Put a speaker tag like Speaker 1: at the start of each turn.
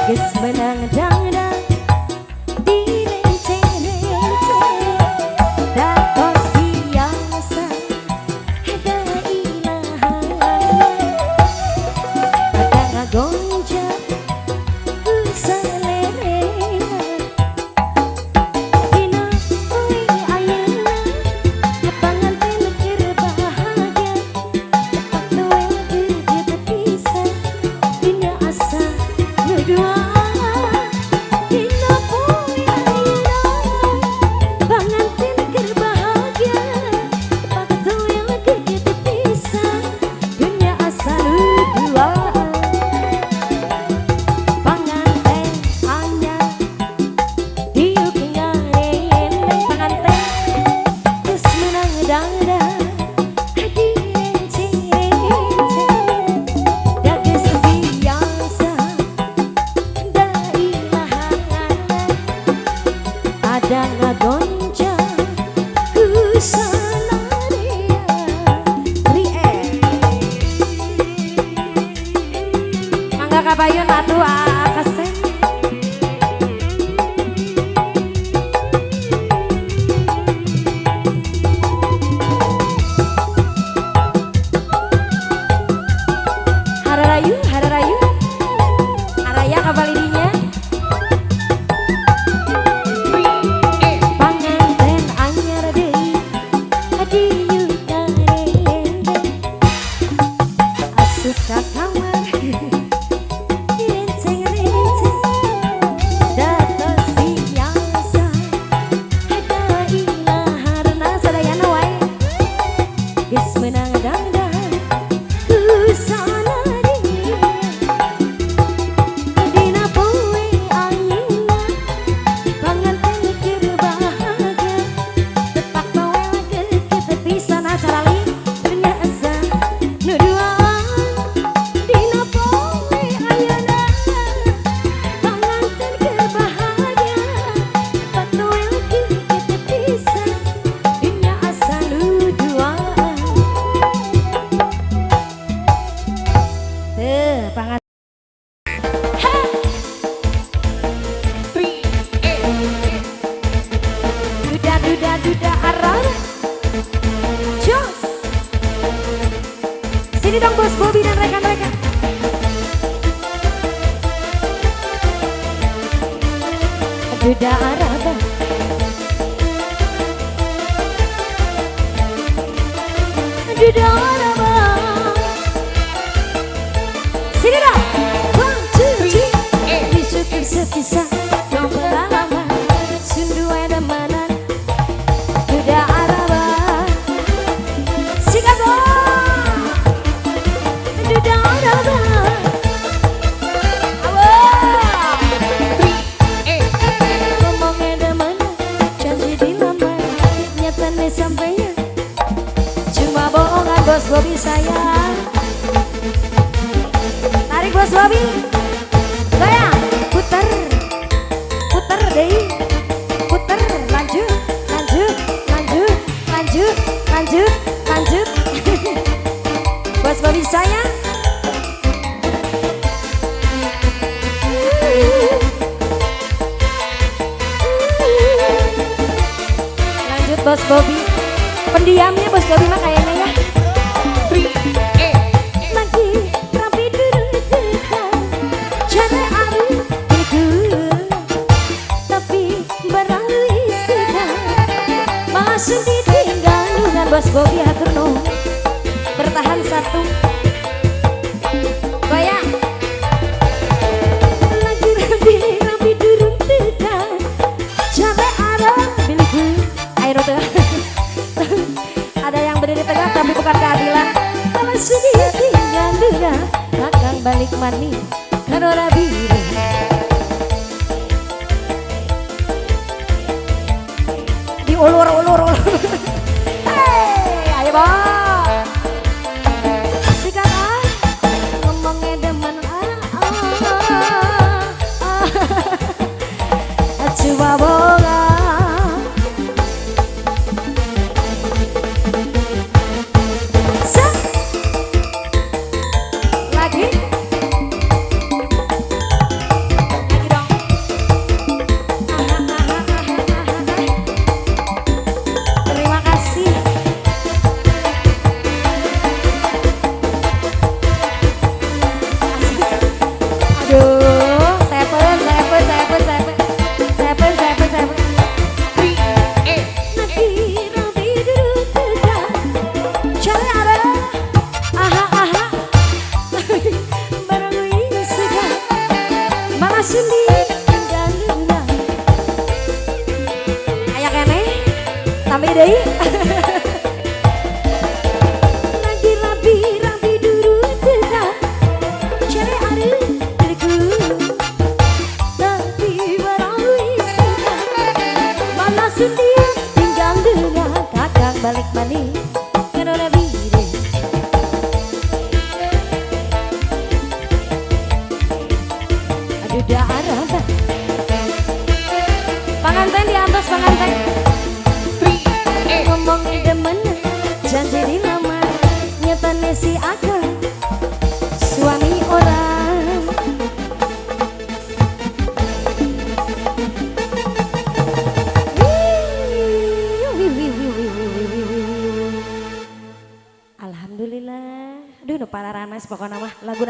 Speaker 1: Geus menang dangdang dirence-rence datos biasa ada ilaha ada ngagonjak selera dina oi ayeuna panganten keur bahagia patuel geut pisan dina asa dua dina oi ayeuna panganten keur bahagia patuel geut pisan dina asa dua ada ngagoncang kusanaria mangga kabayun atuh akasen hararayu araya kabalidinya suka kamar dirence-rence datos biasa ada ilaharna sadayana wae geus meunang dangdang kusanaria dina poe ayeuna panganten keur bahagia tepak bawel geut pisan acara li dina asa nu dua duda arah jos sini dong Bos Bobby dan rekan-rekan duda arah duda arah sini dong 1, 2, 3 disyukur sepisah dong pengalaman sundu ada mana sampainya cuma bohongan Bos Bobby sayang tarik Bos Bobby goyang puter deh puter lanjut Bos Bobby sayang lanjut Bos Bobby pendiamnya Bos Bobby mah kayaknya ya lagi rapi dulu cara aru itu tapi barangui sudah masih ditinggal dengan Bos Bobby atur no bertahan satu goyang lagi rapi dulu cara aru biliku air tuh ada yang berdiri tegak tapi bukan keadilan kalau sedih tinggal duda akan balik mani karena biru diulur-ulur hey ayo bang sikat ngomongnya demen coba boga lagi sendiri tinggal lunak. Kayak kene, sampai deh. Lagi rapi-rapi dulu tetap, cari ada diriku. Tapi berawi sudah, mana sendiri tinggal lunak. Kakak balik balik, kenapa bire? Aduh darah. Pengantin di atas pengantin. Ngomong demen, janji dilamar, nyatanya si akal suami orang. Alhamdulillah. Aduh, nu pararanas pokoknya mah lagu